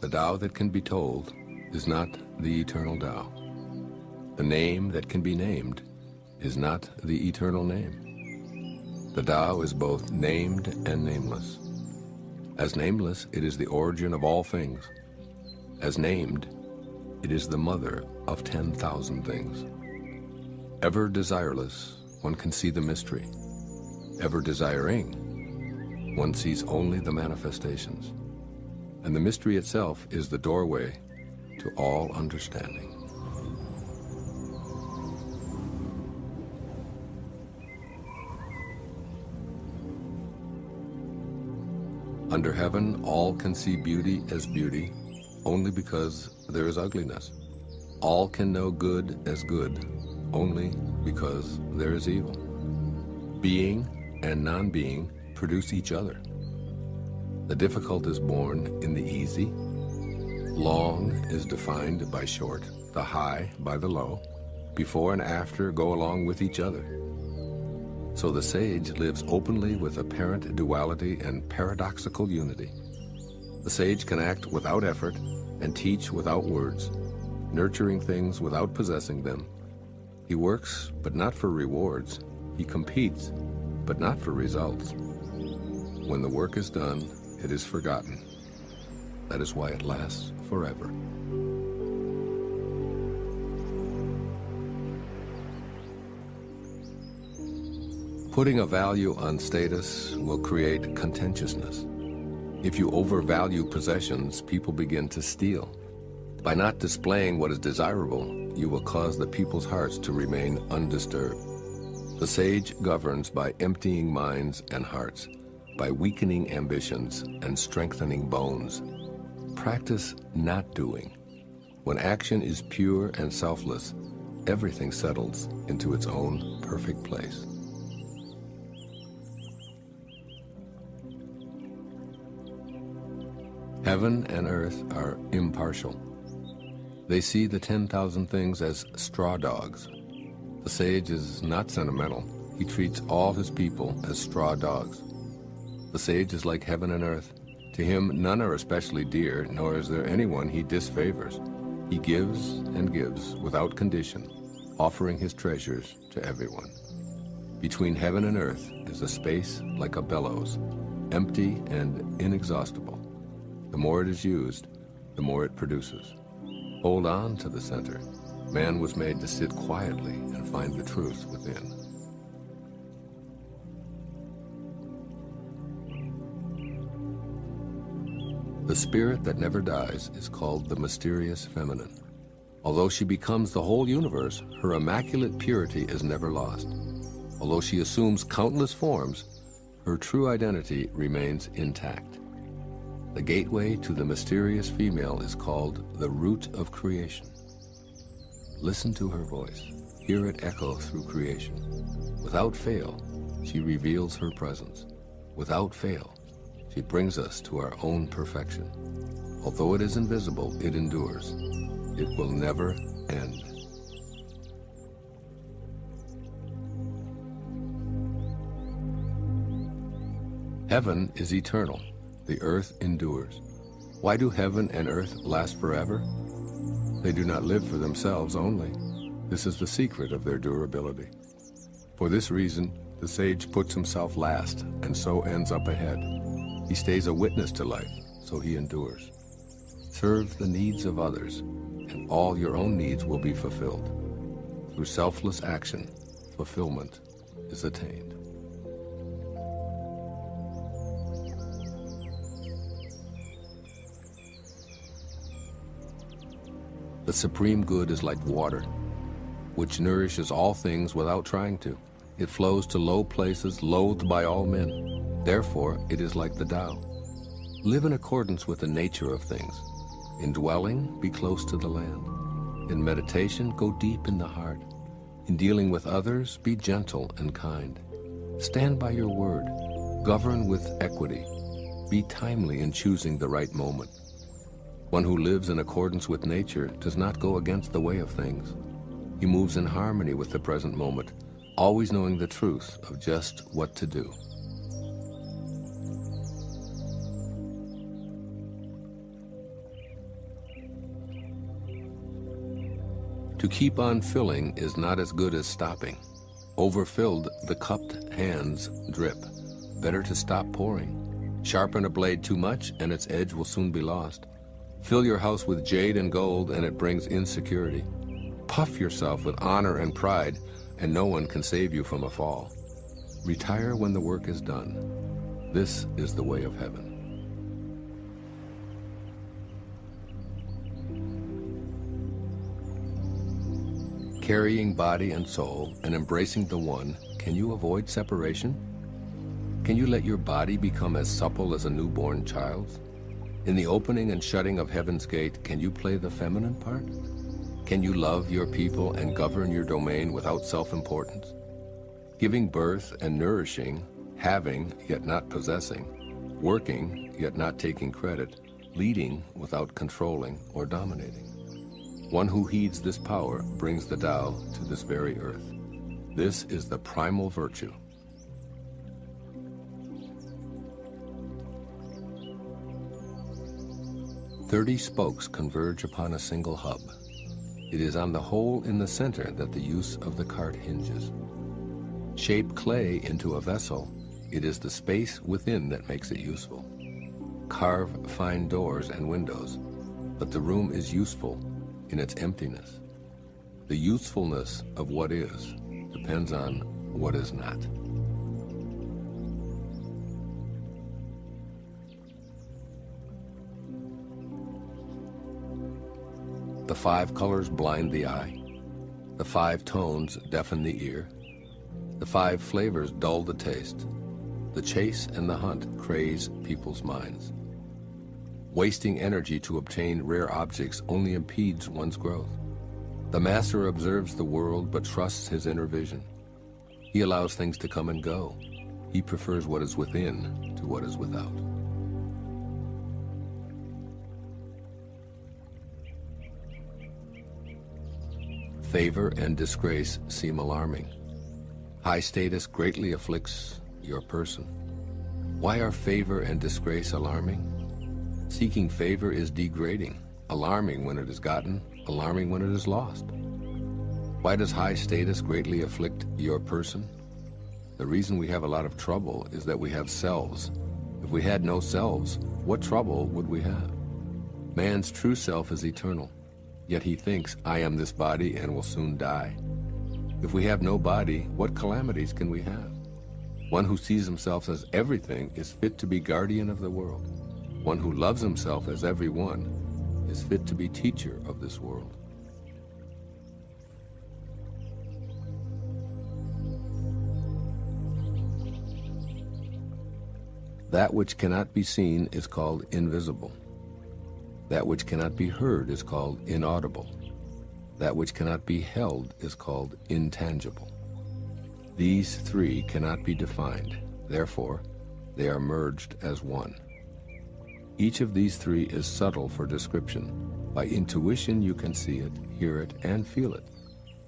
The Tao that can be told is not the eternal Tao. The name that can be named is not the eternal name. The Tao is both named and nameless. As nameless, it is the origin of all things. As named, it is the mother of 10,000 things. Ever desireless, one can see the mystery. Ever desiring, one sees only the manifestations. And the mystery itself is the doorway to all understanding. Under heaven, all can see beauty as beauty only because there is ugliness. All can know good as good only because there is evil. Being and non-being produce each other. The difficult is born in the easy. Long is defined by short, the high by the low. Before and after go along with each other. So the sage lives openly with apparent duality and paradoxical unity. The sage can act without effort and teach without words, nurturing things without possessing them. He works, but not for rewards. He competes, but not for results. When the work is done, it is forgotten. That is why it lasts forever. Putting a value on status will create contentiousness. If you overvalue possessions, people begin to steal. By not displaying what is desirable, you will cause the people's hearts to remain undisturbed. The sage governs by emptying minds and hearts, by weakening ambitions and strengthening bones. Practice not doing. When action is pure and selfless, everything settles into its own perfect place. Heaven and earth are impartial. They see the 10,000 things as straw dogs. The sage is not sentimental. He treats all his people as straw dogs. The sage is like heaven and earth. To him, none are especially dear, nor is there anyone he disfavors. He gives and gives without condition, offering his treasures to everyone. Between heaven and earth is a space like a bellows, empty and inexhaustible. The more it is used, the more it produces. Hold on to the center. Man was made to sit quietly and find the truth within. The spirit that never dies is called the mysterious feminine. Although she becomes the whole universe, her immaculate purity is never lost. Although she assumes countless forms, her true identity remains intact. The gateway to the mysterious female is called the root of creation. Listen to her voice. Hear it echo through creation. Without fail, she reveals her presence. Without fail, she brings us to our own perfection. Although it is invisible, it endures. It will never end. Heaven is eternal. The earth endures. Why do heaven and earth last forever? They do not live for themselves only. This is the secret of their durability. For this reason, the sage puts himself last and so ends up ahead. He stays a witness to life, so he endures. Serve the needs of others, and all your own needs will be fulfilled. Through selfless action, fulfillment is attained. The supreme good is like water, which nourishes all things without trying to. It flows to low places loathed by all men. Therefore, it is like the Tao. Live in accordance with the nature of things. In dwelling, be close to the land. In meditation, go deep in the heart. In dealing with others, be gentle and kind. Stand by your word. Govern with equity. Be timely in choosing the right moment. One who lives in accordance with nature does not go against the way of things. He moves in harmony with the present moment, always knowing the truth of just what to do. To keep on filling is not as good as stopping. Overfilled, the cupped hands drip. Better to stop pouring. Sharpen a blade too much, and its edge will soon be lost. Fill your house with jade and gold, and it brings insecurity. Puff yourself with honor and pride, and no one can save you from a fall. Retire when the work is done. This is the way of heaven. Carrying body and soul and embracing the one, can you avoid separation? Can you let your body become as supple as a newborn child's? In the opening and shutting of heaven's gate, can you play the feminine part? Can you love your people and govern your domain without self-importance? Giving birth and nourishing, having yet not possessing, working yet not taking credit, leading without controlling or dominating. One who heeds this power brings the Tao to this very earth. This is the primal virtue. "30 spokes converge upon a single hub. It is on the hole in the center that the use of the cart hinges. Shape clay into a vessel, it is the space within that makes it useful. Carve fine doors and windows, but the room is useful in its emptiness. The usefulness of what is depends on what is not." The 5 colors blind the eye. The 5 tones deafen the ear. The 5 flavors dull the taste. The chase and the hunt craze people's minds. Wasting energy to obtain rare objects only impedes one's growth. The master observes the world but trusts his inner vision. He allows things to come and go. He prefers what is within to what is without. Favor and disgrace seem alarming. High status greatly afflicts your person. Why are favor and disgrace alarming? Seeking favor is degrading, alarming when it is gotten, alarming when it is lost. Why does high status greatly afflict your person? The reason we have a lot of trouble is that we have selves. If we had no selves, what trouble would we have? Man's true self is eternal, yet he thinks, "I am this body and will soon die." If we have no body, what calamities can we have? One who sees himself as everything is fit to be guardian of the world. One who loves himself as everyone is fit to be teacher of this world. That which cannot be seen is called invisible. That which cannot be heard is called inaudible. That which cannot be held is called intangible. These 3 cannot be defined, therefore, they are merged as one. Each of these 3 is subtle for description. By intuition you can see it, hear it, and feel it.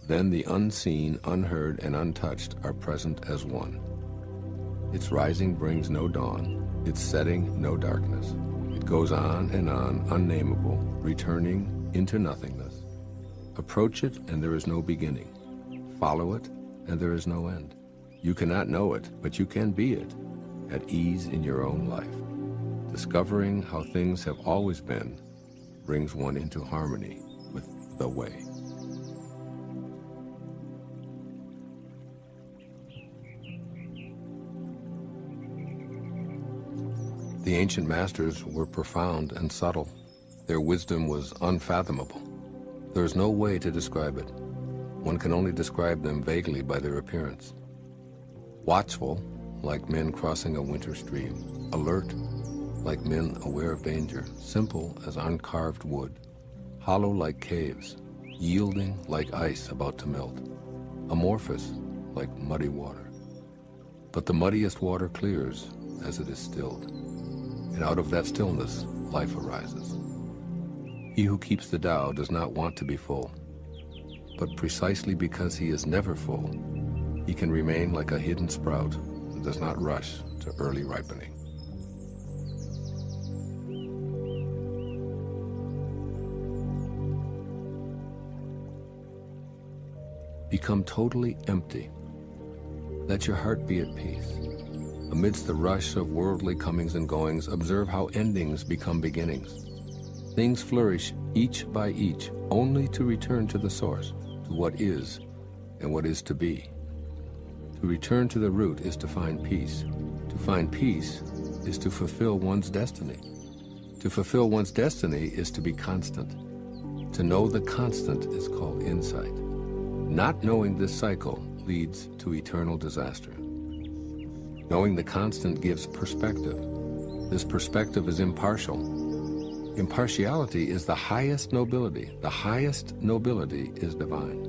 Then the unseen, unheard, and untouched are present as one. Its rising brings no dawn, its setting no darkness. It goes on, unnameable, returning into nothingness. Approach it, and there is no beginning. Follow it, and there is no end. You cannot know it, but you can be it, at ease in your own life. Discovering how things have always been brings one into harmony with the way. The ancient masters were profound and subtle. Their wisdom was unfathomable. There is no way to describe it. One can only describe them vaguely by their appearance. Watchful, like men crossing a winter stream. Alert, like men aware of danger. Simple as uncarved wood. Hollow like caves. Yielding like ice about to melt. Amorphous like muddy water. But the muddiest water clears as it is stilled. And out of that stillness, life arises. He who keeps the Tao does not want to be full. But precisely because he is never full, he can remain like a hidden sprout and does not rush to early ripening. Become totally empty. Let your heart be at peace. Amidst the rush of worldly comings and goings, observe how endings become beginnings. Things flourish each by each, only to return to the source, to what is and what is to be. To return to the root is to find peace. To find peace is to fulfill one's destiny. To fulfill one's destiny is to be constant. To know the constant is called insight. Not knowing this cycle leads to eternal disaster. Knowing the constant gives perspective. This perspective is impartial. Impartiality is the highest nobility. The highest nobility is divine.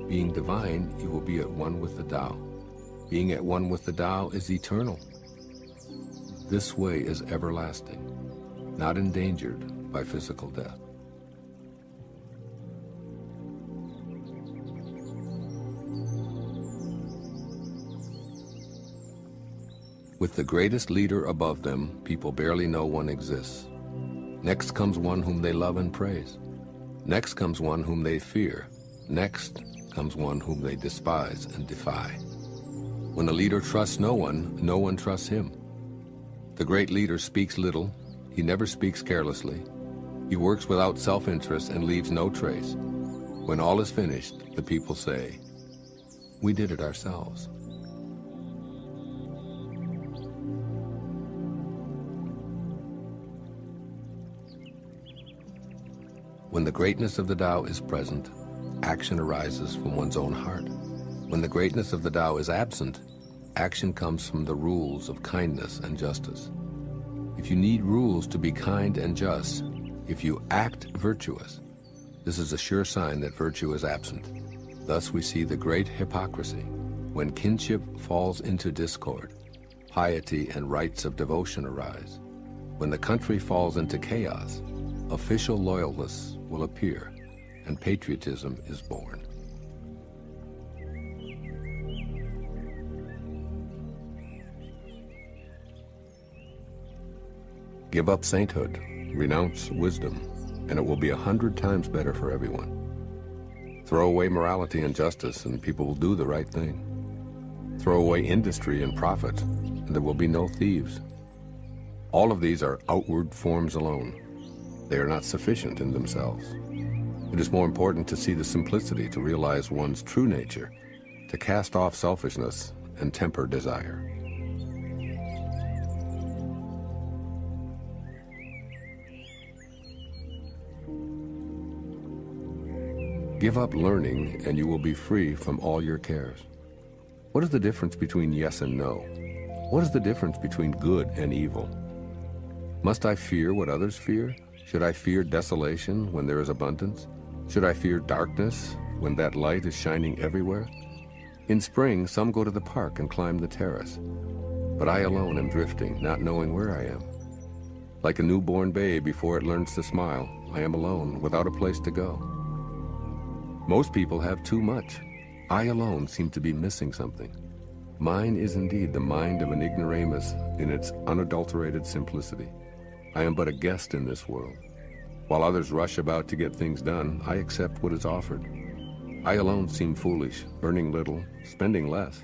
Being divine, you will be at one with the Tao. Being at one with the Tao is eternal. This way is everlasting, not endangered by physical death. With the greatest leader above them, people barely know one exists. Next comes one whom they love and praise. Next comes one whom they fear. Next comes one whom they despise and defy. When a leader trusts no one trusts him. The great leader speaks little. He never speaks carelessly. He works without self-interest and leaves no trace. When all is finished, the people say, "We did it ourselves." When the greatness of the Tao is present, action arises from one's own heart. When the greatness of the Tao is absent, action comes from the rules of kindness and justice. If you need rules to be kind and just, if you act virtuous, this is a sure sign that virtue is absent. Thus we see the great hypocrisy. When kinship falls into discord, piety and rites of devotion arise. When the country falls into chaos, official loyalists will appear, and patriotism is born. Give up sainthood, renounce wisdom, and it will be 100 times better for everyone. Throw away morality and justice, and people will do the right thing. Throw away industry and profit, and there will be no thieves. All of these are outward forms alone. They are not sufficient in themselves. It is more important to see the simplicity, to realize one's true nature, to cast off selfishness and temper desire. Give up learning and you will be free from all your cares. What is the difference between yes and no? What is the difference between good and evil? Must I fear what others fear? Should I fear desolation when there is abundance? Should I fear darkness when that light is shining everywhere? In spring, some go to the park and climb the terrace, but I alone am drifting, not knowing where I am. Like a newborn babe before it learns to smile, I am alone, without a place to go. Most people have too much. I alone seem to be missing something. Mine is indeed the mind of an ignoramus in its unadulterated simplicity. I am but a guest in this world. While others rush about to get things done, I accept what is offered. I alone seem foolish, earning little, spending less.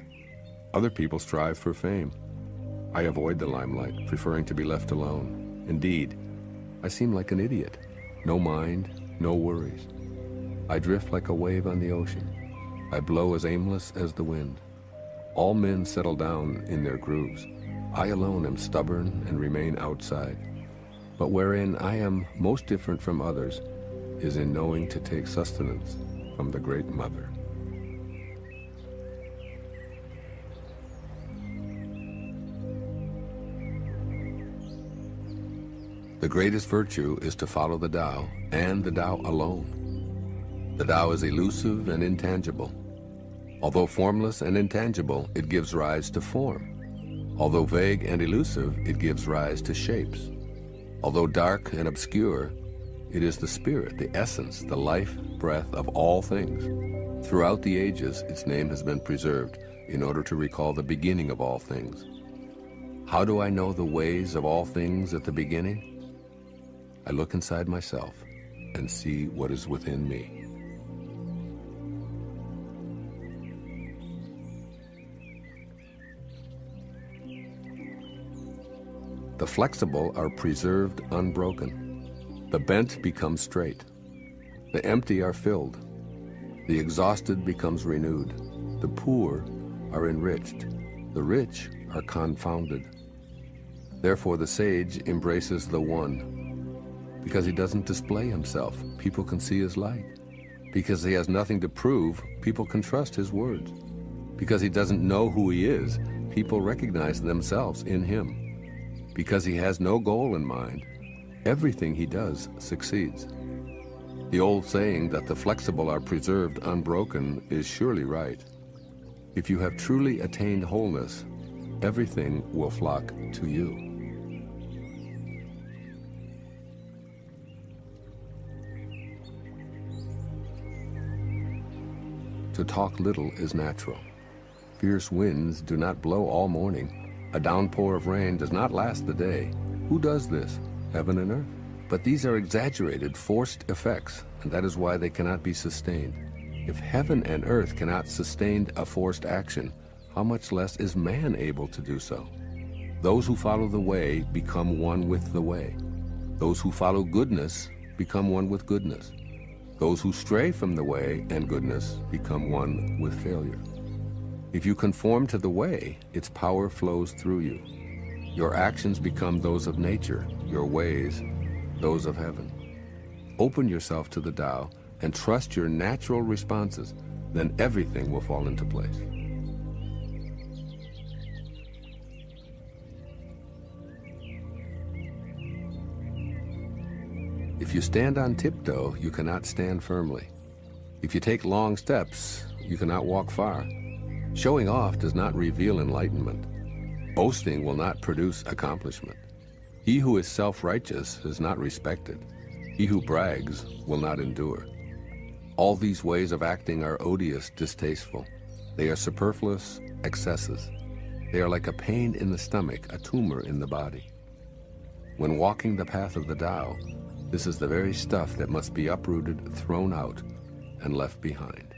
Other people strive for fame. I avoid the limelight, preferring to be left alone. Indeed, I seem like an idiot. No mind, no worries. I drift like a wave on the ocean. I blow as aimless as the wind. All men settle down in their grooves. I alone am stubborn and remain outside. But wherein I am most different from others is in knowing to take sustenance from the Great Mother. The greatest virtue is to follow the Tao, and the Tao alone. The Tao is elusive and intangible. Although formless and intangible, it gives rise to form. Although vague and elusive, it gives rise to shapes. Although dark and obscure, it is the spirit, the essence, the life breath of all things. Throughout the ages, its name has been preserved in order to recall the beginning of all things. How do I know the ways of all things at the beginning? I look inside myself and see what is within me. The flexible are preserved unbroken. The bent becomes straight. The empty are filled. The exhausted becomes renewed. The poor are enriched. The rich are confounded. Therefore the sage embraces the one. Because he doesn't display himself, people can see his light. Because he has nothing to prove, people can trust his words. Because he doesn't know who he is, people recognize themselves in him. Because he has no goal in mind, everything he does succeeds. The old saying that the flexible are preserved unbroken is surely right. If you have truly attained wholeness, everything will flock to you. To talk little is natural. Fierce winds do not blow all morning. A downpour of rain does not last the day. Who does this? Heaven and earth? But these are exaggerated, forced effects, and that is why they cannot be sustained. If heaven and earth cannot sustain a forced action, how much less is man able to do so? Those who follow the way become one with the way. Those who follow goodness become one with goodness. Those who stray from the way and goodness become one with failure. If you conform to the way, its power flows through you. Your actions become those of nature, your ways, those of heaven. Open yourself to the Tao and trust your natural responses, then everything will fall into place. If you stand on tiptoe, you cannot stand firmly. If you take long steps, you cannot walk far. Showing off does not reveal enlightenment. Boasting will not produce accomplishment. He who is self-righteous is not respected. He who brags will not endure. All these ways of acting are odious, distasteful. They are superfluous excesses. They are like a pain in the stomach, a tumor in the body. When walking the path of the Tao, this is the very stuff that must be uprooted, thrown out, and left behind.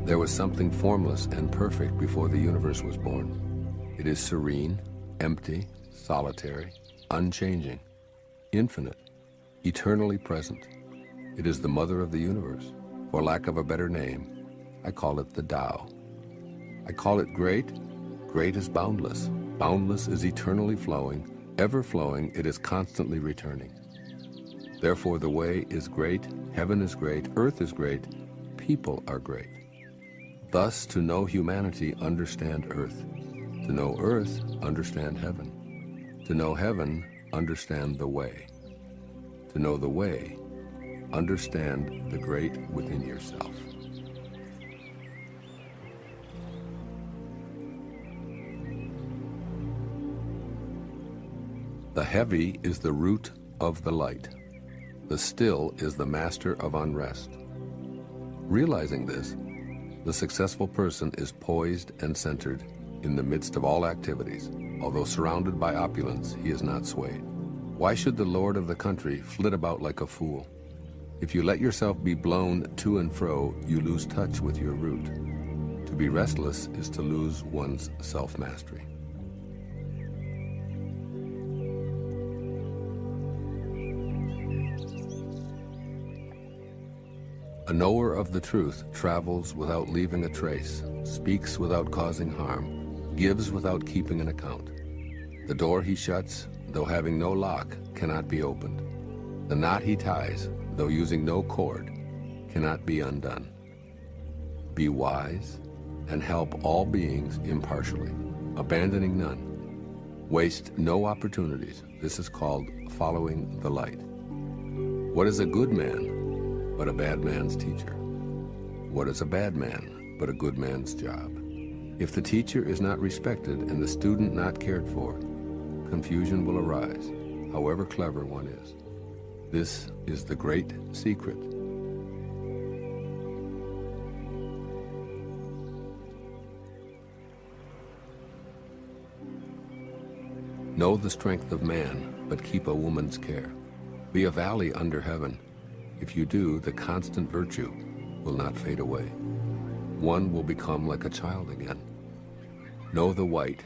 There was something formless and perfect before the universe was born. It is serene, empty, solitary, unchanging, infinite, eternally present. It is the mother of the universe. For lack of a better name, I call it the Tao. I call it great. Great is boundless. Boundless is eternally flowing. Ever flowing, it is constantly returning. Therefore the way is great, heaven is great, earth is great, people are great. Thus, to know humanity, understand earth. To know earth, understand heaven. To know heaven, understand the way. To know the way, understand the great within yourself. The heavy is the root of the light. The still is the master of unrest. Realizing this, the successful person is poised and centered in the midst of all activities. Although surrounded by opulence, he is not swayed. Why should the lord of the country flit about like a fool? If you let yourself be blown to and fro, you lose touch with your root. To be restless is to lose one's self-mastery. A knower of the truth travels without leaving a trace, speaks without causing harm, gives without keeping an account. The door he shuts, though having no lock, cannot be opened. The knot he ties, though using no cord, cannot be undone. Be wise and help all beings impartially, abandoning none. Waste no opportunities. This is called following the light. What is a good man but a bad man's teacher? What is a bad man but a good man's job? If the teacher is not respected and the student not cared for, confusion will arise, however clever one is. This is the great secret. Know the strength of man, but keep a woman's care. Be a valley under heaven. If you do, the constant virtue, will not fade away. One will become like a child again. Know the white,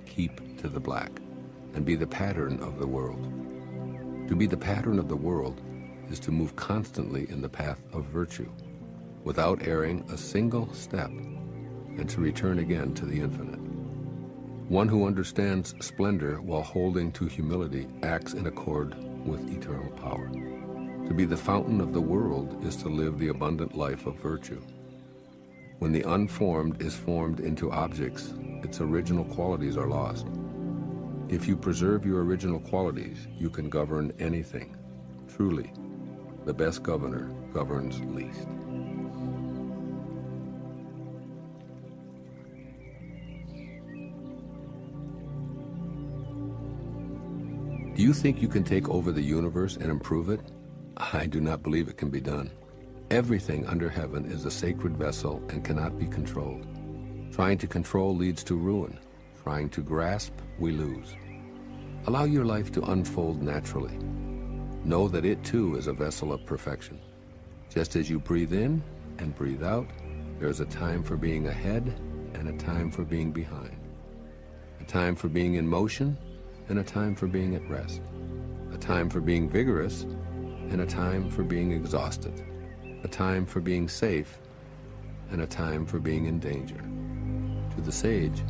keep to the black, and be the pattern of the world. To be the pattern of the world is to move constantly in the path of virtue, without erring a single step, and to return again to the infinite. One who understands splendor while holding to humility acts in accord with eternal power. To be the fountain of the world is to live the abundant life of virtue. When the unformed is formed into objects, its original qualities are lost. If you preserve your original qualities, you can govern anything. Truly, the best governor governs least. Do you think you can take over the universe and improve it? I do not believe it can be done. Everything under heaven is a sacred vessel and cannot be controlled. Trying to control leads to ruin. Trying to grasp, we lose. Allow your life to unfold naturally. Know that it too is a vessel of perfection. Just as you breathe in and breathe out, there is a time for being ahead and a time for being behind. A time for being in motion and a time for being at rest. A time for being vigorous and a time for being exhausted. A time for being safe and a time for being in danger. To the sage,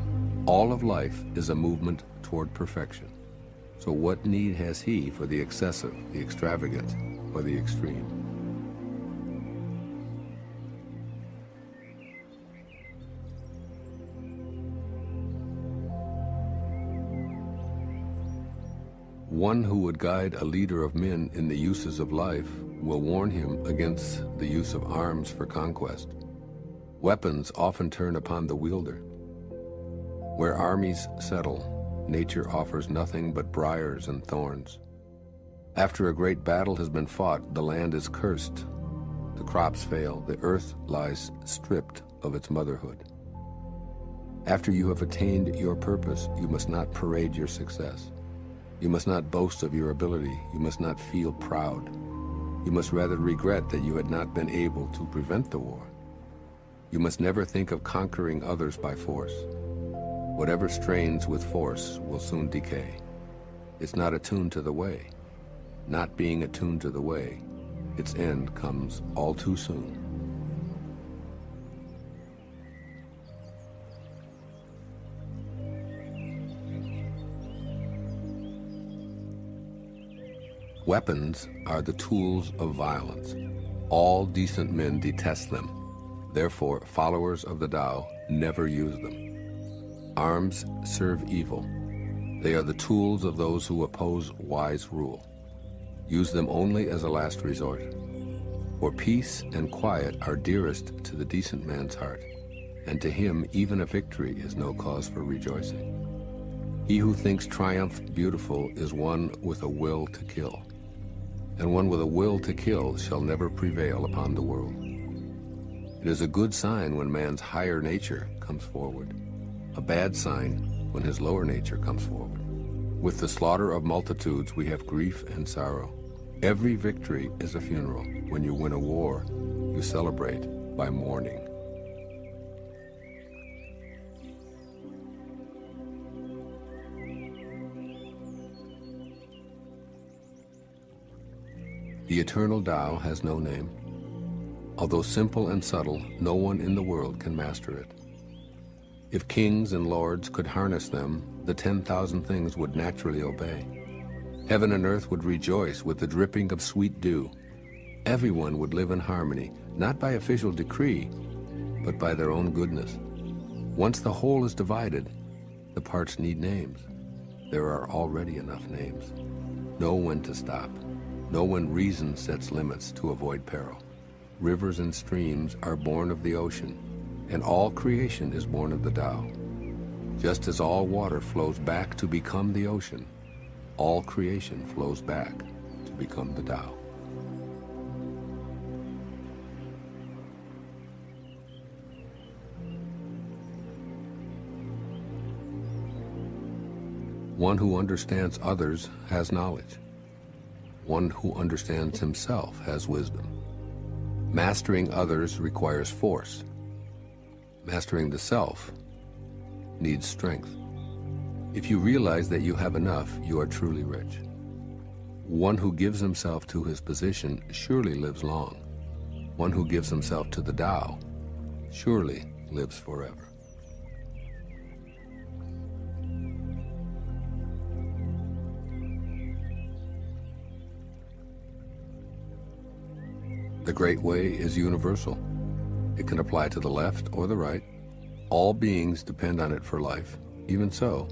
all of life is a movement toward perfection. So what need has he for the excessive, the extravagant, or the extreme? One who would guide a leader of men in the uses of life will warn him against the use of arms for conquest. Weapons often turn upon the wielder. Where armies settle, nature offers nothing but briars and thorns. After a great battle has been fought, the land is cursed. The crops fail. The earth lies stripped of its motherhood. After you have attained your purpose, you must not parade your success. You must not boast of your ability. You must not feel proud. You must rather regret that you had not been able to prevent the war. You must never think of conquering others by force. Whatever strains with force will soon decay. It's not attuned to the way. Not being attuned to the way, its end comes all too soon. Weapons are the tools of violence. All decent men detest them. Therefore, followers of the Tao never use them. Arms serve evil. They are the tools of those who oppose wise rule. Use them only as a last resort. For peace and quiet are dearest to the decent man's heart, and to him even a victory is no cause for rejoicing. He who thinks triumph beautiful is one with a will to kill, and one with a will to kill shall never prevail upon the world. It is a good sign when man's higher nature comes forward, a bad sign when his lower nature comes forward. With the slaughter of multitudes we have grief and sorrow. Every victory is a funeral. When you win a war, you celebrate by mourning. The eternal Tao has no name. Although simple and subtle, no one in the world can master it. If kings and lords could harness them, the 10,000 things would naturally obey. Heaven and earth would rejoice with the dripping of sweet dew. Everyone would live in harmony, not by official decree, but by their own goodness. Once the whole is divided, the parts need names. There are already enough names. Know when to stop. Know when reason sets limits to avoid peril. Rivers and streams are born of the ocean, and all creation is born of the Tao. Just as all water flows back to become the ocean, all creation flows back to become the Tao. One who understands others has knowledge. One who understands himself has wisdom. Mastering others requires force. Mastering the self needs strength. If you realize that you have enough, you are truly rich. One who gives himself to his position surely lives long. One who gives himself to the Tao surely lives forever. The Great Way is universal. It can apply to the left or the right. All beings depend on it for life. Even so,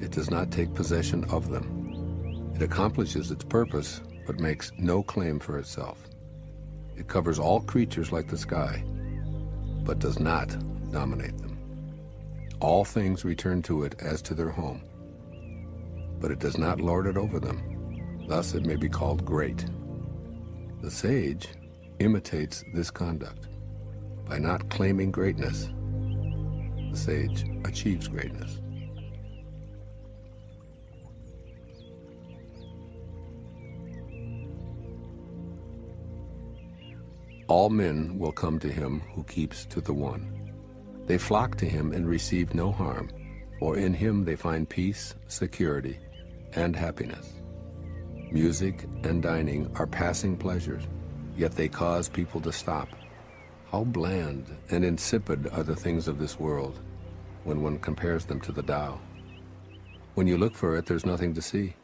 it does not take possession of them. It accomplishes its purpose, but makes no claim for itself. It covers all creatures like the sky, but does not dominate them. All things return to it as to their home, but it does not lord it over them. Thus it may be called great. The sage imitates this conduct. By not claiming greatness, the sage achieves greatness. All men will come to him who keeps to the one. They flock to him and receive no harm, for in him they find peace, security, and happiness. Music and dining are passing pleasures, yet they cause people to stop. How bland and insipid are the things of this world when one compares them to the Tao. When you look for it, there's nothing to see.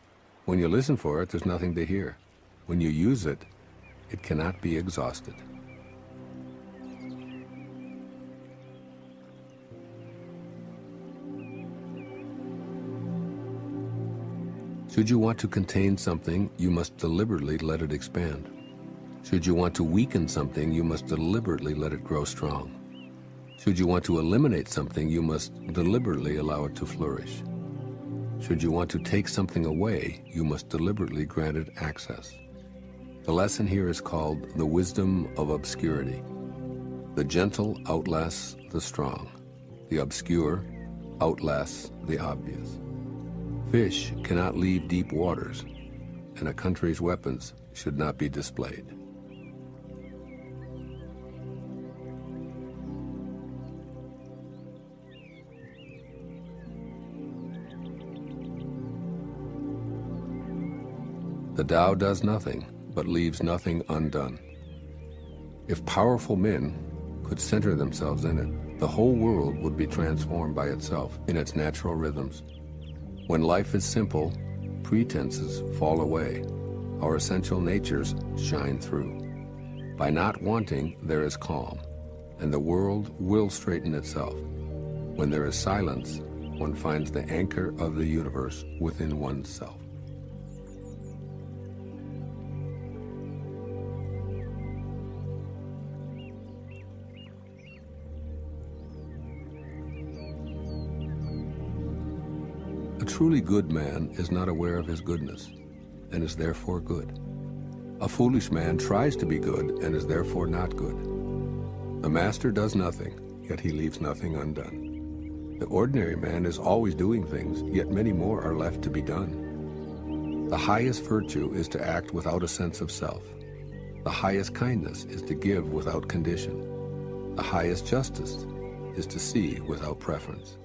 When you listen for it, there's nothing to hear. When you use it, it cannot be exhausted. Should you want to contain something, you must deliberately let it expand. Should you want to weaken something, you must deliberately let it grow strong. Should you want to eliminate something, you must deliberately allow it to flourish. Should you want to take something away, you must deliberately grant it access. The lesson here is called the wisdom of obscurity. The gentle outlasts the strong. The obscure outlasts the obvious. Fish cannot leave deep waters, and a country's weapons should not be displayed. The Tao does nothing, but leaves nothing undone. If powerful men could center themselves in it, the whole world would be transformed by itself in its natural rhythms. When life is simple, pretenses fall away. Our essential natures shine through. By not wanting, there is calm, and the world will straighten itself. When there is silence, one finds the anchor of the universe within oneself. A truly good man is not aware of his goodness, and is therefore good. A foolish man tries to be good, and is therefore not good. The master does nothing, yet he leaves nothing undone. The ordinary man is always doing things, yet many more are left to be done. The highest virtue is to act without a sense of self. The highest kindness is to give without condition. The highest justice is to see without preference.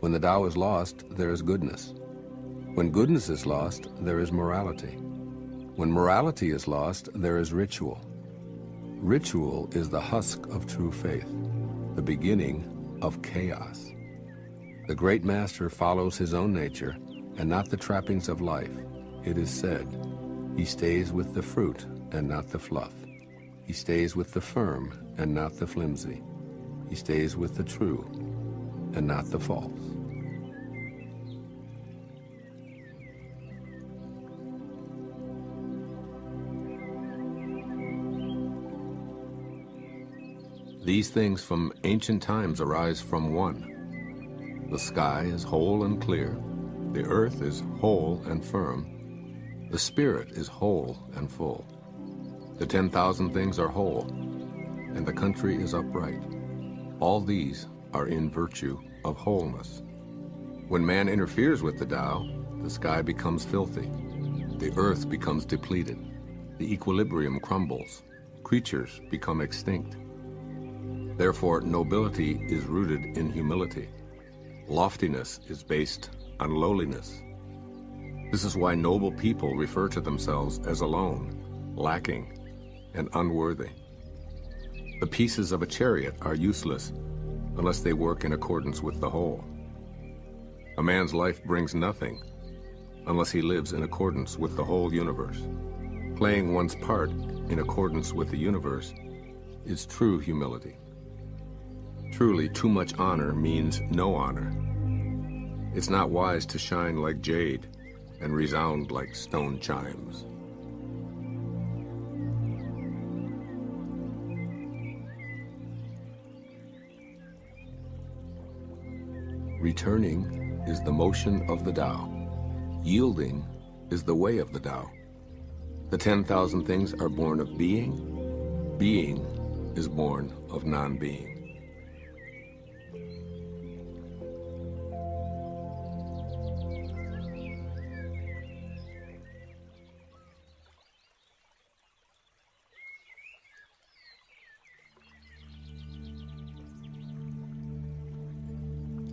When the Tao is lost, there is goodness. When goodness is lost, there is morality. When morality is lost, there is ritual. Ritual is the husk of true faith, the beginning of chaos. The great master follows his own nature and not the trappings of life. It is said, he stays with the fruit and not the fluff. He stays with the firm and not the flimsy. He stays with the true and not the false. These things from ancient times arise from one. The sky is whole and clear. The earth is whole and firm. The spirit is whole and full. The 10,000 things are whole, and the country is upright. All these are in virtue of wholeness. When man interferes with the Tao, the sky becomes filthy. The earth becomes depleted. The equilibrium crumbles. creatures become extinct. Therefore, nobility is rooted in humility. Loftiness is based on lowliness. This is why noble people refer to themselves as alone, lacking, and unworthy. The pieces of a chariot are useless unless they work in accordance with the whole. A man's life brings nothing unless he lives in accordance with the whole universe. Playing one's part in accordance with the universe is true humility. Truly, too much honor means no honor. It's not wise to shine like jade and resound like stone chimes. Returning is the motion of the Tao. Yielding is the way of the Tao. The 10,000 things are born of being. Being is born of non-being.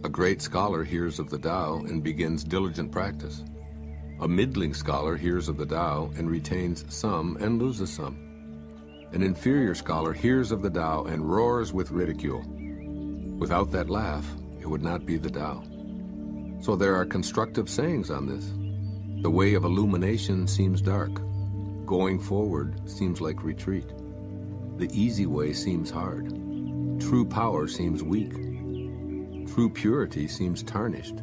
A great scholar hears of the Tao and begins diligent practice. A middling scholar hears of the Tao and retains some and loses some. An inferior scholar hears of the Tao and roars with ridicule. Without that laugh, it would not be the Tao. So there are constructive sayings on this. The way of illumination seems dark. Going forward seems like retreat. The easy way seems hard. True power seems weak. True purity seems tarnished.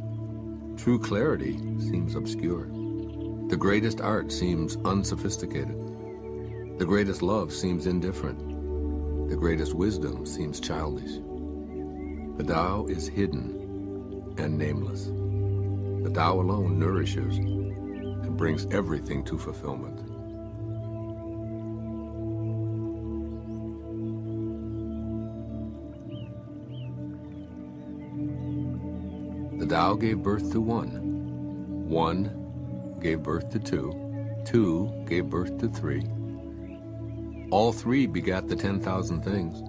True clarity seems obscure. The greatest art seems unsophisticated. The greatest love seems indifferent. The greatest wisdom seems childish. The Tao is hidden and nameless. The Tao alone nourishes and brings everything to fulfillment. The Tao gave birth to one. One gave birth to two. Two gave birth to three. All three begat the 10,000 things.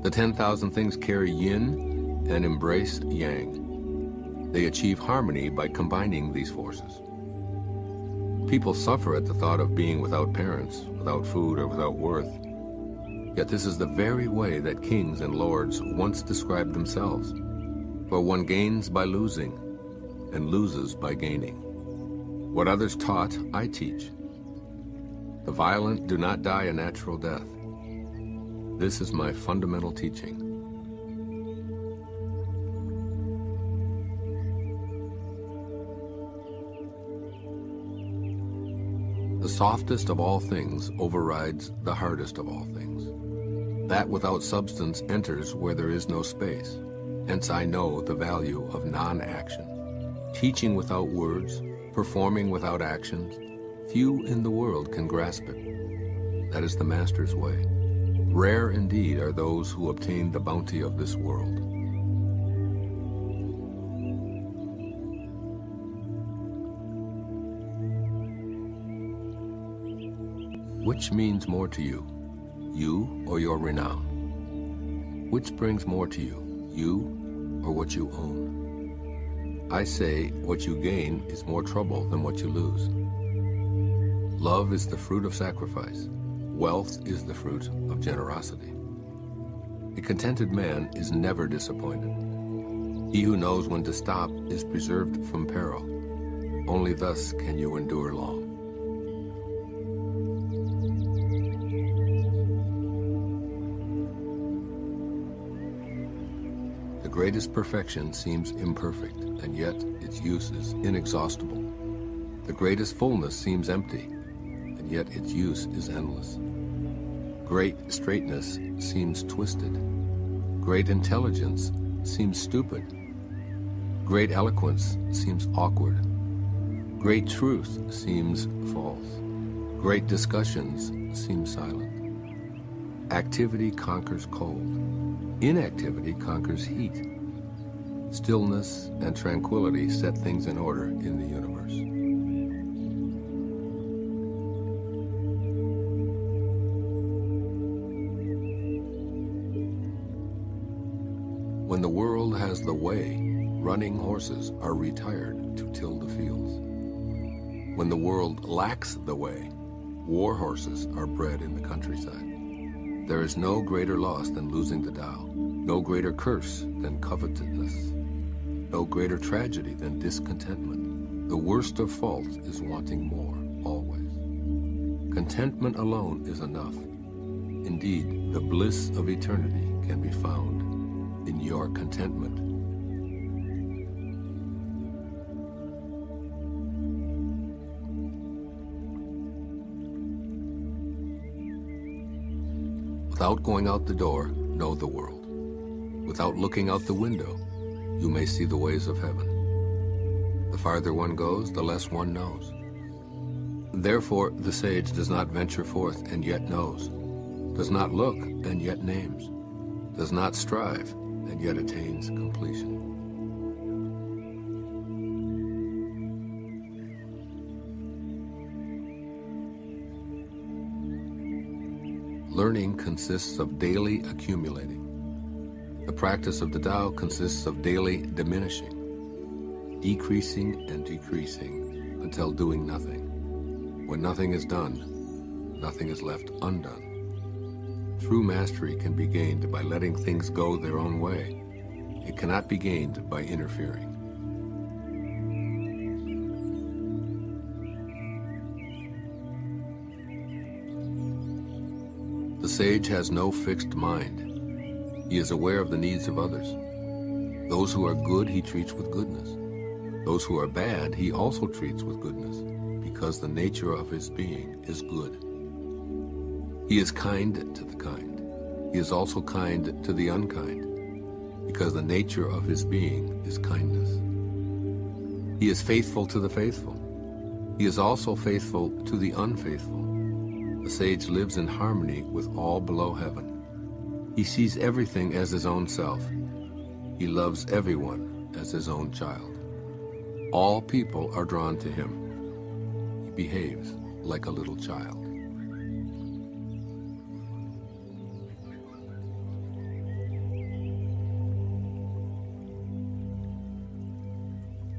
The 10,000 things carry yin and embrace yang. They achieve harmony by combining these forces. People suffer at the thought of being without parents, without food, or without worth. Yet this is the very way that kings and lords once described themselves. For one gains by losing, and loses by gaining. What others taught, I teach. The violent do not die a natural death. This is my fundamental teaching. The softest of all things overrides the hardest of all things. That without substance enters where there is no space. Hence I know the value of non-action. Teaching without words, performing without actions, few in the world can grasp it. That is the Master's way. Rare indeed are those who obtain the bounty of this world. Which means more to you, you or your renown? Which brings more to you, you or what you own? I say what you gain is more trouble than what you lose. Love is the fruit of sacrifice. Wealth is the fruit of generosity. A contented man is never disappointed. He who knows when to stop is preserved from peril. Only thus can you endure long. The greatest perfection seems imperfect, and yet its use is inexhaustible. The greatest fullness seems empty, and yet its use is endless. Great straightness seems twisted. Great intelligence seems stupid. Great eloquence seems awkward. Great truth seems false. Great discussions seem silent. Activity conquers cold. Inactivity conquers heat. Stillness and tranquility set things in order in the universe. When the world has the way, running horses are retired to till the fields. When the world lacks the way, war horses are bred in the countryside. There is no greater loss than losing the Tao, no greater curse than covetousness, no greater tragedy than discontentment. The worst of faults is wanting more, always. Contentment alone is enough. Indeed, the bliss of eternity can be found in your contentment. Without going out the door, know the world. Without looking out the window, you may see the ways of heaven. The farther one goes, the less one knows. Therefore, the sage does not venture forth and yet knows, does not look and yet names, does not strive and yet attains completion. Learning consists of daily accumulating. The practice of the Tao consists of daily diminishing, decreasing and decreasing until doing nothing. When nothing is done, nothing is left undone. True mastery can be gained by letting things go their own way. It cannot be gained by interfering. The sage has no fixed mind. He is aware of the needs of others. Those who are good he treats with goodness. Those who are bad he also treats with goodness, because the nature of his being is good. He is kind to the kind. He is also kind to the unkind, because the nature of his being is kindness. He is faithful to the faithful. He is also faithful to the unfaithful. The sage lives in harmony with all below heaven. He sees everything as his own self. He loves everyone as his own child. All people are drawn to him. He behaves like a little child.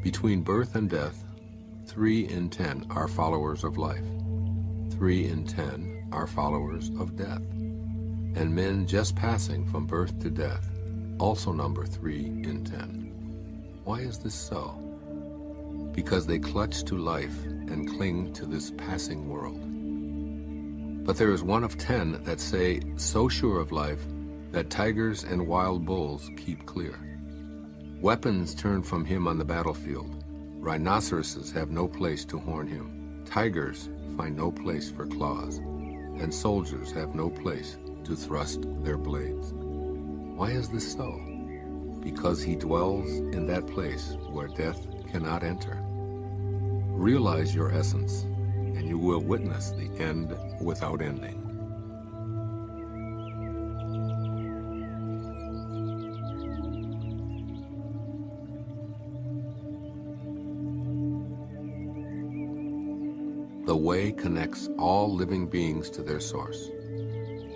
Between birth and death, 3 in 10 are followers of life. 3 in 10 are followers of death. And men just passing from birth to death also number 3 in 10. Why is this so? Because they clutch to life and cling to this passing world. But there is one of 10 that say, so sure of life, that tigers and wild bulls keep clear. Weapons turn from him on the battlefield. Rhinoceroses have no place to horn him. Tigers find no place for claws. And soldiers have no place to thrust their blades. Why is this so? Because he dwells in that place where death cannot enter. Realize your essence, and you will witness the end without ending. The way connects all living beings to their source.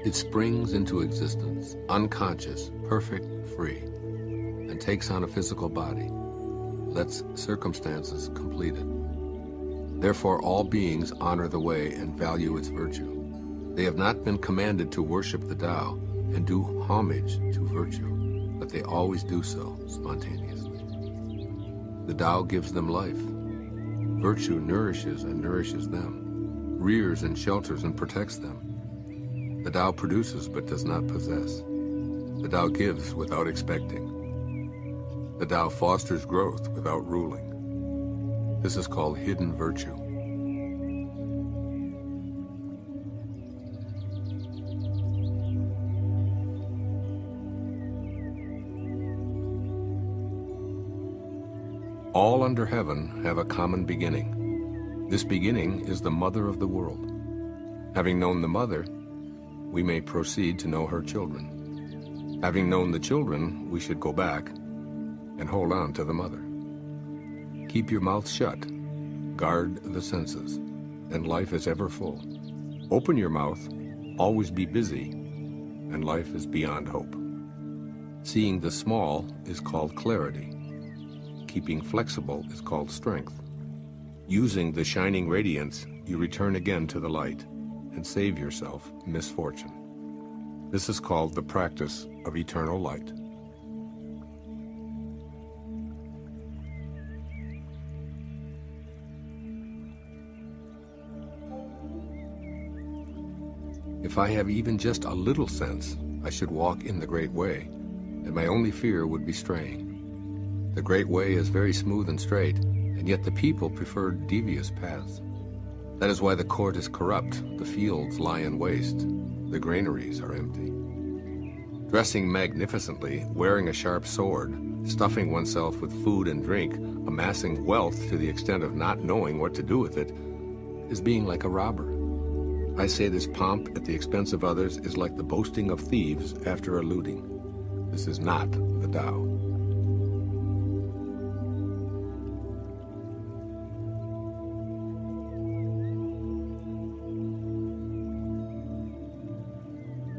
It springs into existence, unconscious, perfect, free, and takes on a physical body, lets circumstances complete it. Therefore, all beings honor the way and value its virtue. They have not been commanded to worship the Tao and do homage to virtue, but they always do so spontaneously. The Tao gives them life. Virtue nourishes and nourishes them, rears and shelters and protects them. The Tao produces but does not possess. The Tao gives without expecting. The Tao fosters growth without ruling. This is called hidden virtue. All under heaven have a common beginning. This beginning is the mother of the world. Having known the mother, we may proceed to know her children. Having known the children, we should go back and hold on to the mother. Keep your mouth shut, guard the senses, and life is ever full. Open your mouth, always be busy, and life is beyond hope. Seeing the small is called clarity. Keeping flexible is called strength. Using the shining radiance, you return again to the light and save yourself misfortune. This is called the practice of eternal light. If I have even just a little sense I should walk in the Great Way, then my only fear would be straying. The Great Way is very smooth and straight, and yet the people prefer devious paths. That is why the court is corrupt, the fields lie in waste, the granaries are empty. Dressing magnificently, wearing a sharp sword, stuffing oneself with food and drink, amassing wealth to the extent of not knowing what to do with it, is being like a robber. I say this pomp at the expense of others is like the boasting of thieves after a looting. This is not the Tao.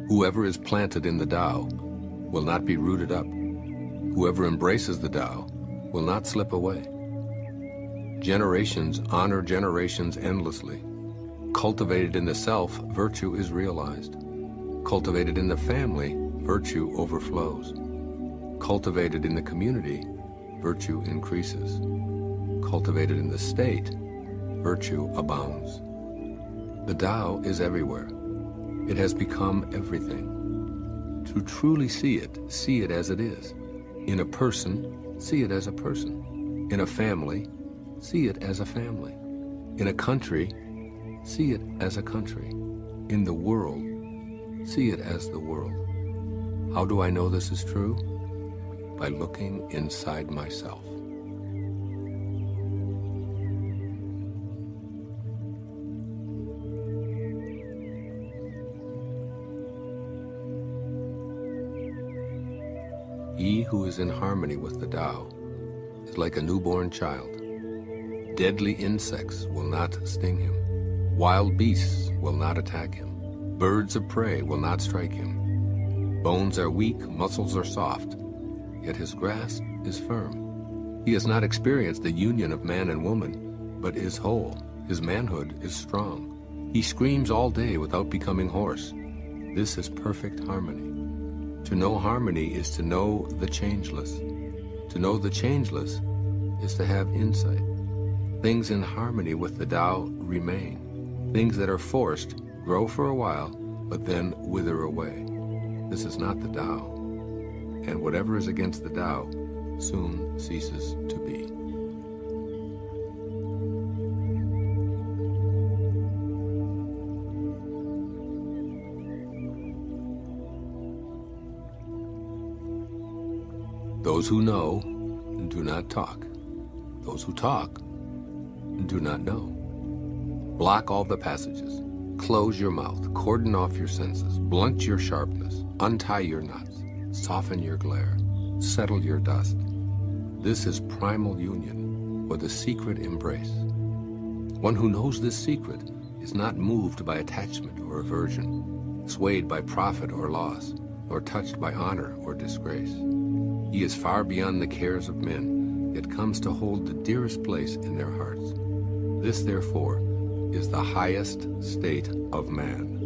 Whoever is planted in the Tao will not be rooted up. Whoever embraces the Tao will not slip away. Generations honor generations endlessly. Cultivated in the self, virtue is realized. Cultivated in the family, virtue overflows. Cultivated in the community, virtue increases. Cultivated in the state, virtue abounds. The Tao is everywhere. It has become everything. To truly see it as it is. In a person, see it as a person. In a family, see it as a family. In a country, see it as a country. In the world, see it as the world. How do I know this is true? By looking inside myself. He who is in harmony with the Tao is like a newborn child. Deadly insects will not sting him. Wild beasts will not attack him. Birds of prey will not strike him. Bones are weak, muscles are soft, yet his grasp is firm. He has not experienced the union of man and woman, but is whole. His manhood is strong. He screams all day without becoming hoarse. This is perfect harmony. To know harmony is to know the changeless. To know the changeless is to have insight. Things in harmony with the Tao remain. Things that are forced grow for a while, but then wither away. This is not the Tao. And whatever is against the Tao soon ceases to be. Those who know do not talk. Those who talk do not know. Block all the passages. Close your mouth. Cordon off your senses. Blunt your sharpness. Untie your knots. Soften your glare. Settle your dust. This is primal union, or the secret embrace. One who knows this secret is not moved by attachment or aversion, swayed by profit or loss, or touched by honor or disgrace. He is far beyond the cares of men, yet comes to hold the dearest place in their hearts. This, therefore, is the highest state of man.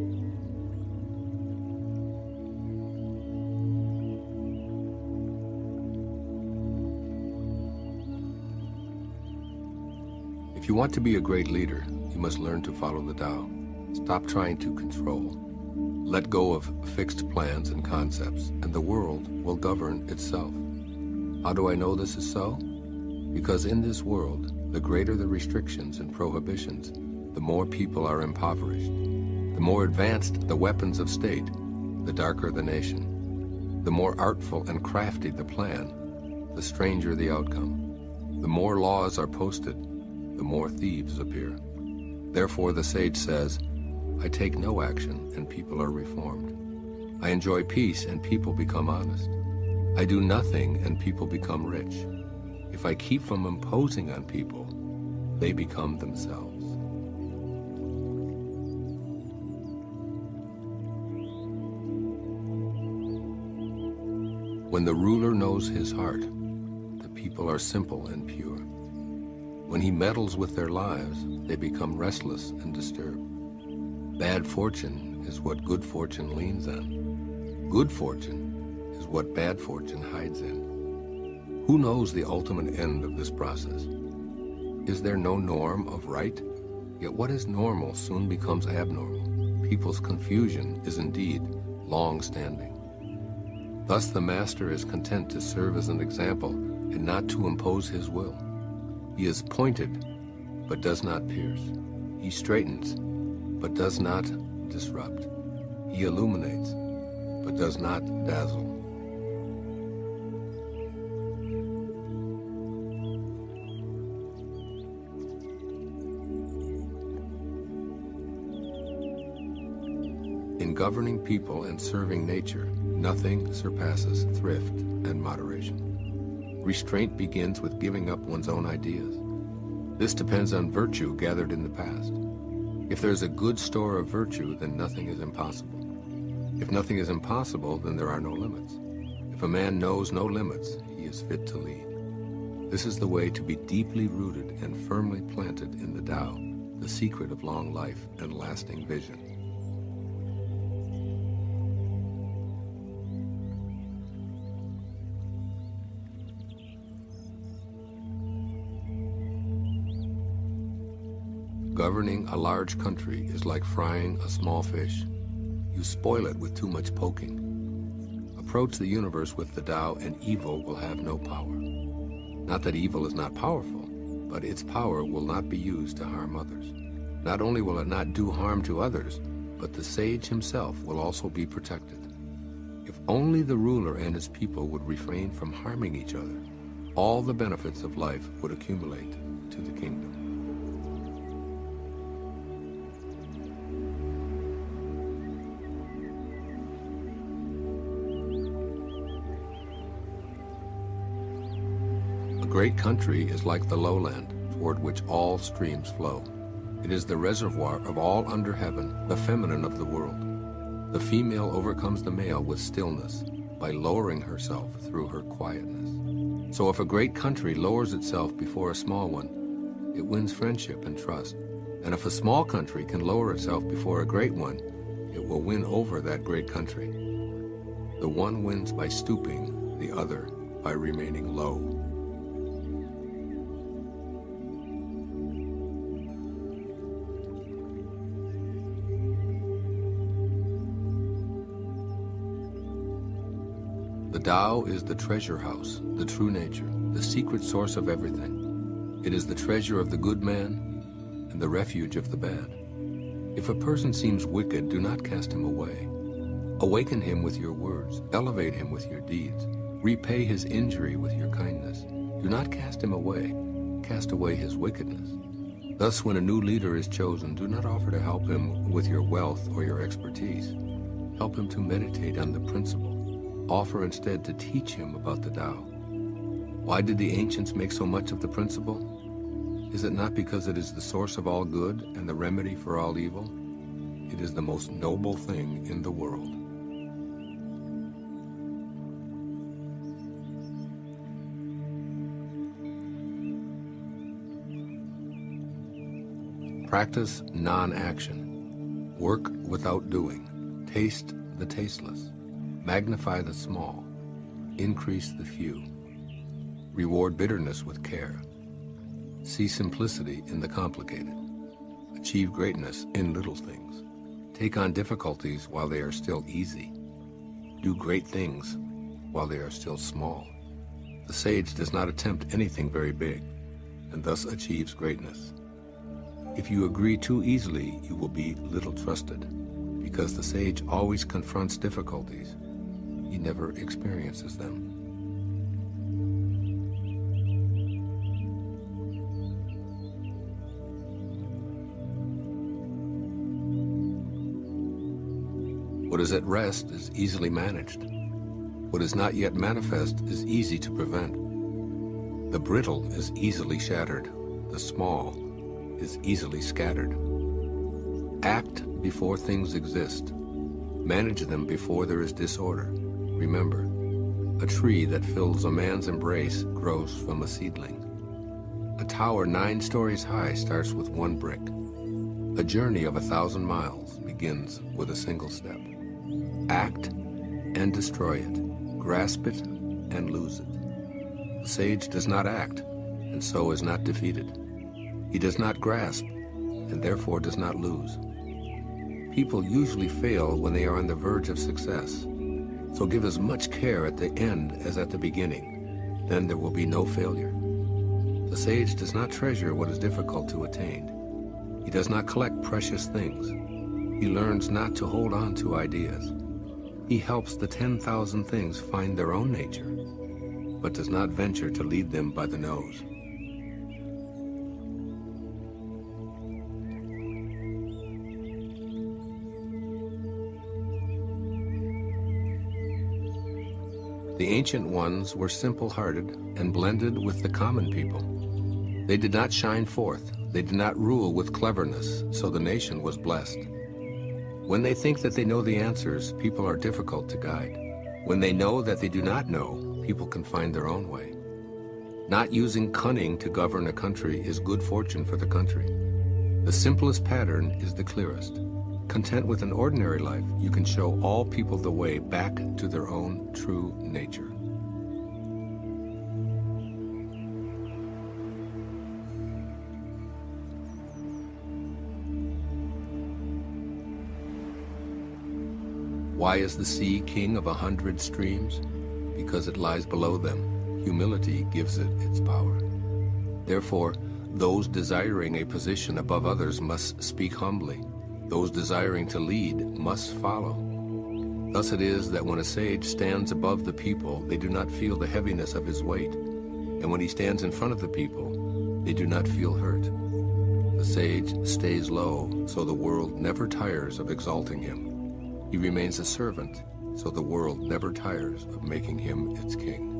If you want to be a great leader, you must learn to follow the Tao. Stop trying to control. Let go of fixed plans and concepts, and the world will govern itself. How do I know this is so? Because in this world, the greater the restrictions and prohibitions, the more people are impoverished. The more advanced the weapons of state, the darker the nation. The more artful and crafty the plan, the stranger the outcome. The more laws are posted, the more thieves appear. Therefore the sage says, I take no action and people are reformed. I enjoy peace and people become honest. I do nothing and people become rich. If I keep from imposing on people, they become themselves. When the ruler knows his heart, the people are simple and pure. When he meddles with their lives, they become restless and disturbed. Bad fortune is what good fortune leans on. Good fortune is what bad fortune hides in. Who knows the ultimate end of this process? Is there no norm of right? Yet what is normal soon becomes abnormal. People's confusion is indeed long-standing. Thus the master is content to serve as an example and not to impose his will. He is pointed, but does not pierce. He straightens, but does not disrupt. He illuminates, but does not dazzle. In governing people and serving nature, nothing surpasses thrift and moderation. Restraint begins with giving up one's own ideas. This depends on virtue gathered in the past. If there's a good store of virtue, then nothing is impossible. If nothing is impossible, then there are no limits. If a man knows no limits, he is fit to lead. This is the way to be deeply rooted and firmly planted in the Tao, the secret of long life and lasting vision. Governing a large country is like frying a small fish. You spoil it with too much poking. Approach the universe with the Tao and evil will have no power. Not that evil is not powerful, but its power will not be used to harm others. Not only will it not do harm to others, but the sage himself will also be protected. If only the ruler and his people would refrain from harming each other, all the benefits of life would accumulate to the kingdom. A great country is like the lowland, toward which all streams flow. It is the reservoir of all under heaven, the feminine of the world. The female overcomes the male with stillness, by lowering herself through her quietness. So if a great country lowers itself before a small one, it wins friendship and trust. And if a small country can lower itself before a great one, it will win over that great country. The one wins by stooping, the other by remaining low. The Tao is the treasure house, the true nature, the secret source of everything. It is the treasure of the good man and the refuge of the bad. If a person seems wicked, do not cast him away. Awaken him with your words, elevate him with your deeds, repay his injury with your kindness. Do not cast him away, cast away his wickedness. Thus, when a new leader is chosen, do not offer to help him with your wealth or your expertise. Help him to meditate on the principle. Offer instead to teach him about the Tao. Why did the ancients make so much of the principle? Is it not because it is the source of all good and the remedy for all evil? It is the most noble thing in the world. Practice non-action. Work without doing. Taste the tasteless. Magnify the small, increase the few. Reward bitterness with care. See simplicity in the complicated. Achieve greatness in little things. Take on difficulties while they are still easy. Do great things while they are still small. The sage does not attempt anything very big, and thus achieves greatness. If you agree too easily, you will be little trusted, because the sage always confronts difficulties. He never experiences them. What is at rest is easily managed. What is not yet manifest is easy to prevent. The brittle is easily shattered. The small is easily scattered. Act before things exist. Manage them before there is disorder. Remember, A tree that fills a man's embrace grows from a seedling. A tower 9 stories high starts with 1 brick. A journey of 1,000 miles begins with a single step. Act and destroy it. Grasp it and lose it. The sage does not act, and so is not defeated. He does not grasp, and therefore does not lose. People usually fail when they are on the verge of success. So give as much care at the end as at the beginning. Then there will be no failure. The sage does not treasure what is difficult to attain. He does not collect precious things. He learns not to hold on to ideas. He helps the 10,000 things find their own nature, but does not venture to lead them by the nose. The ancient ones were simple-hearted and blended with the common people. They did not shine forth. They did not rule with cleverness, so the nation was blessed. When they think that they know the answers, people are difficult to guide. When they know that they do not know, people can find their own way. Not using cunning to govern a country is good fortune for the country. The simplest pattern is the clearest. Content with an ordinary life, you can show all people the way back to their own true nature. Why is the sea king of 100 streams? Because it lies below them. Humility gives it its power. Therefore, those desiring a position above others must speak humbly. Those desiring to lead must follow. Thus it is that when a sage stands above the people, they do not feel the heaviness of his weight. And when he stands in front of the people, they do not feel hurt. The sage stays low, so the world never tires of exalting him. He remains a servant, so the world never tires of making him its king.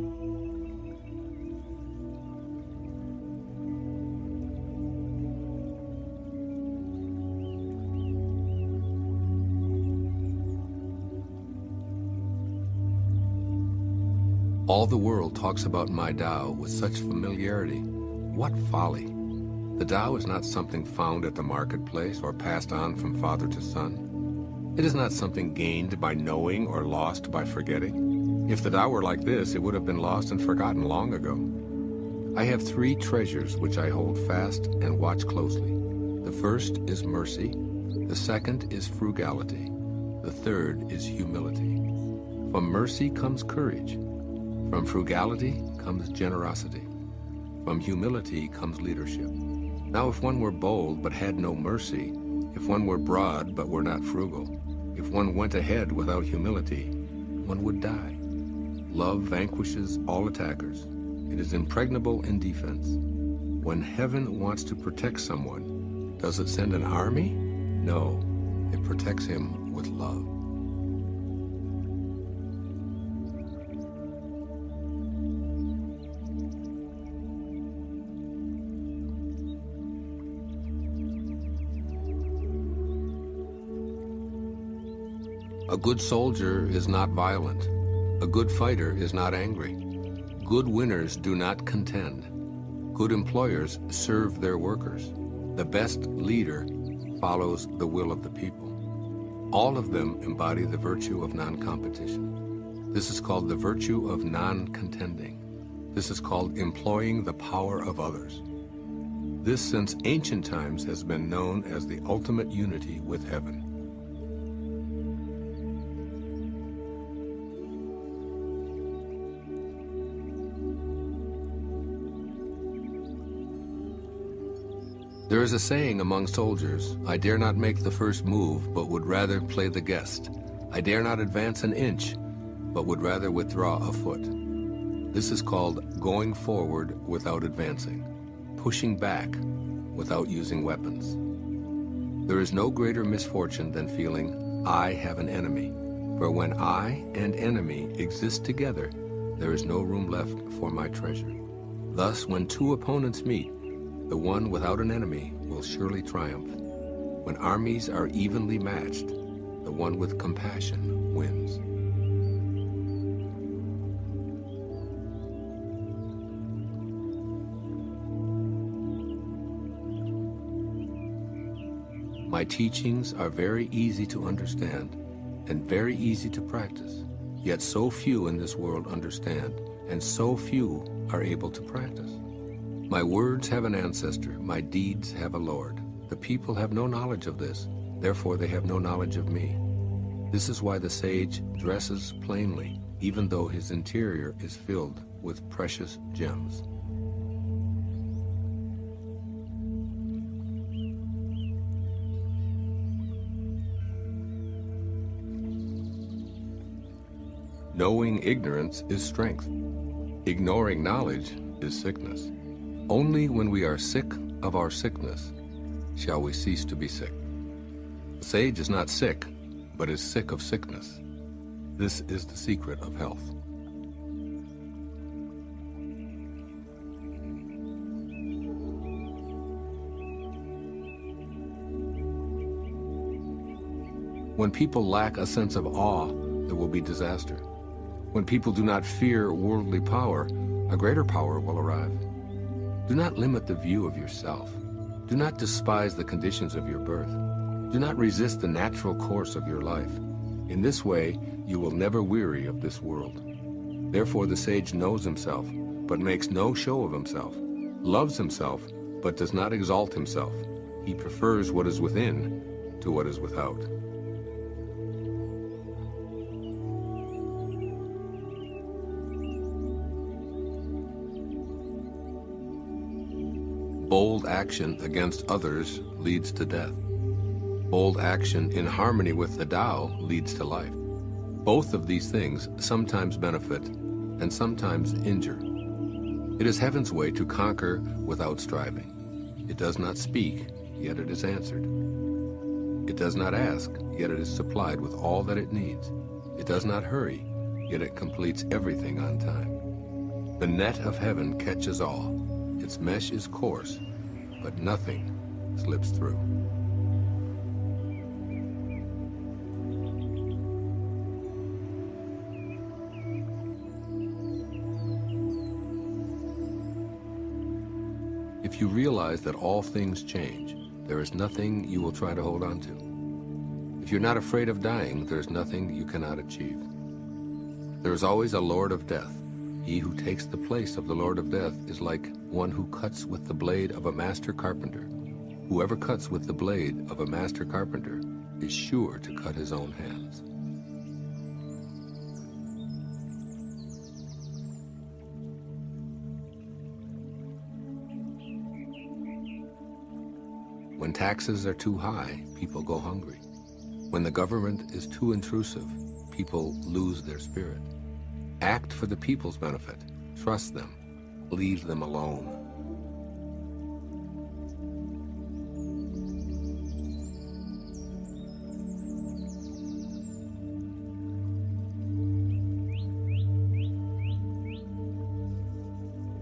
All the world talks about my Tao with such familiarity. What folly! The Tao is not something found at the marketplace or passed on from father to son. It is not something gained by knowing or lost by forgetting. If the Tao were like this, it would have been lost and forgotten long ago. I have 3 treasures which I hold fast and watch closely. The first is mercy, the second is frugality, the third is humility. From mercy comes courage. From frugality comes generosity. From humility comes leadership. Now, if one were bold but had no mercy, if one were broad but were not frugal, if one went ahead without humility, one would die. Love vanquishes all attackers. It is impregnable in defense. When heaven wants to protect someone, does it send an army? No, it protects him with love. A good soldier is not violent. A good fighter is not angry. Good winners do not contend. Good employers serve their workers. The best leader follows the will of the people. All of them embody the virtue of non-competition. This is called the virtue of non-contending. This is called employing the power of others. This, since ancient times, has been known as the ultimate unity with heaven. There is a saying among soldiers, I dare not make the first move, but would rather play the guest. I dare not advance an inch, but would rather withdraw a foot. This is called going forward without advancing, pushing back without using weapons. There is no greater misfortune than feeling, I have an enemy. For when I and enemy exist together, there is no room left for my treasure. Thus, when 2 opponents meet, the one without an enemy will surely triumph. When armies are evenly matched, the one with compassion wins. My teachings are very easy to understand and very easy to practice, yet so few in this world understand, and so few are able to practice. My words have an ancestor, my deeds have a Lord. The people have no knowledge of this, therefore they have no knowledge of me. This is why the sage dresses plainly, even though his interior is filled with precious gems. Knowing ignorance is strength. Ignoring knowledge is sickness. Only when we are sick of our sickness shall we cease to be sick. The sage is not sick, but is sick of sickness. This is the secret of health. When people lack a sense of awe, there will be disaster. When people do not fear worldly power, a greater power will arrive. Do not limit the view of yourself. Do not despise the conditions of your birth. Do not resist the natural course of your life. In this way, you will never weary of this world. Therefore, the sage knows himself, but makes no show of himself, loves himself, but does not exalt himself. He prefers what is within to what is without. Bold action against others leads to death. Bold action in harmony with the Tao leads to life. Both of these things sometimes benefit and sometimes injure. It is heaven's way to conquer without striving. It does not speak, yet it is answered. It does not ask, yet it is supplied with all that it needs. It does not hurry, yet it completes everything on time. The net of heaven catches all. Its mesh is coarse, but nothing slips through. If you realize that all things change, there is nothing you will try to hold on to. If you're not afraid of dying, there is nothing you cannot achieve. There is always a Lord of Death. He who takes the place of the Lord of Death is like one who cuts with the blade of a master carpenter. Whoever cuts with the blade of a master carpenter is sure to cut his own hands. When taxes are too high, people go hungry. When the government is too intrusive, people lose their spirit. Act for the people's benefit. Trust them. Leave them alone.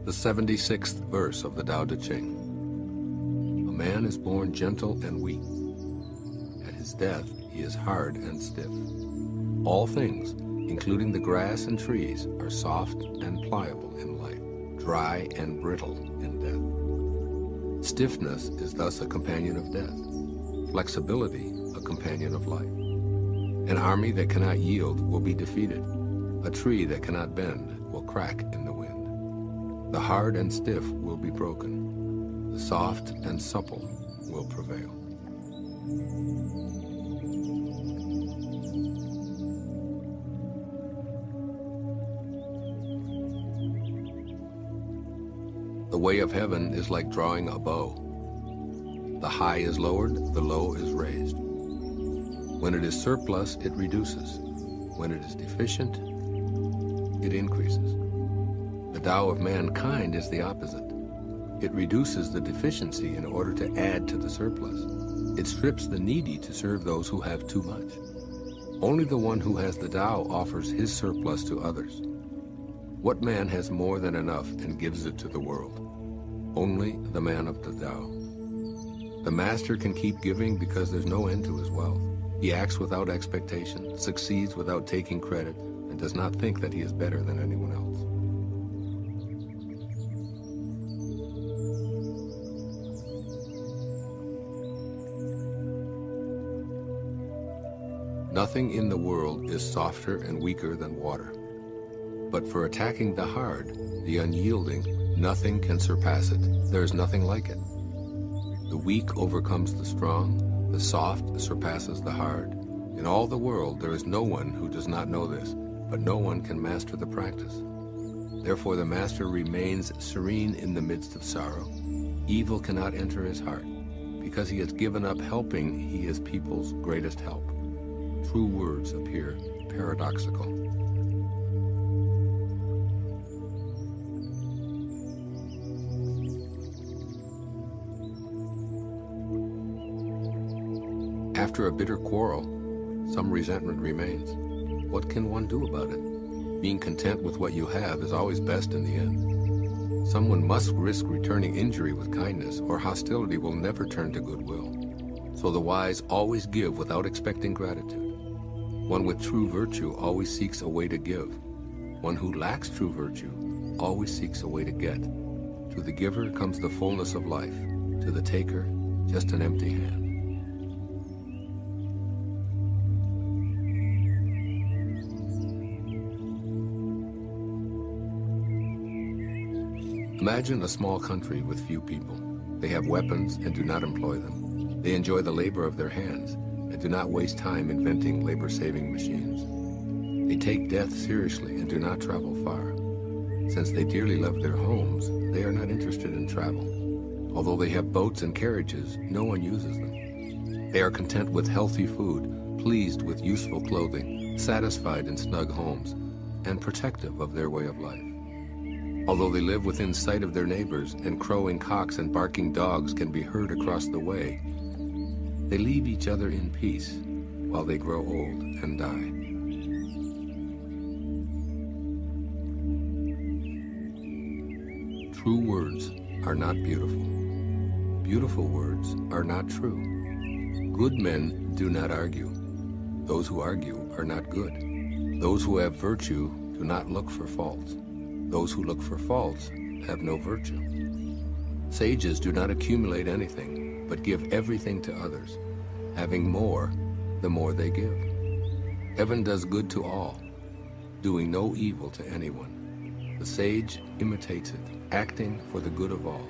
The 76th verse of the Tao Te Ching. A man is born gentle and weak. At his death, he is hard and stiff. All things, including the grass and trees, are soft and pliable in life, dry and brittle in death. Stiffness is thus a companion of death, flexibility a companion of life. An army that cannot yield will be defeated. A tree that cannot bend will crack in the wind. The hard and stiff will be broken. The soft and supple will prevail. The way of heaven is like drawing a bow. The high is lowered, the low is raised. When it is surplus, it reduces. When it is deficient, it increases. The Tao of mankind is the opposite. It reduces the deficiency in order to add to the surplus. It strips the needy to serve those who have too much. Only the one who has the Tao offers his surplus to others. What man has more than enough and gives it to the world? Only the man of the Tao. The master can keep giving because there's no end to his wealth. He acts without expectation, succeeds without taking credit, and does not think that he is better than anyone else. Nothing in the world is softer and weaker than water. But for attacking the hard, the unyielding, nothing can surpass it. There is nothing like it. The weak overcomes the strong, the soft surpasses the hard. In all the world there is no one who does not know this, but no one can master the practice. Therefore the master remains serene in the midst of sorrow. Evil cannot enter his heart. Because he has given up helping, he is people's greatest help. True words appear paradoxical. After a bitter quarrel, some resentment remains. What can one do about it? Being content with what you have is always best in the end. Someone must risk returning injury with kindness, or hostility will never turn to goodwill. So the wise always give without expecting gratitude. One with true virtue always seeks a way to give. One who lacks true virtue always seeks a way to get. To the giver comes the fullness of life. To the taker, just an empty hand. Imagine a small country with few people. They have weapons and do not employ them. They enjoy the labor of their hands and do not waste time inventing labor-saving machines. They take death seriously and do not travel far. Since they dearly love their homes, they are not interested in travel. Although they have boats and carriages, no one uses them. They are content with healthy food, pleased with useful clothing, satisfied in snug homes, and protective of their way of life. Although they live within sight of their neighbors and crowing cocks and barking dogs can be heard across the way, they leave each other in peace while they grow old and die. True words are not beautiful. Beautiful words are not true. Good men do not argue. Those who argue are not good. Those who have virtue do not look for faults. Those who look for faults have no virtue. Sages do not accumulate anything, but give everything to others. Having more, the more they give. Heaven does good to all, doing no evil to anyone. The sage imitates it, acting for the good of all.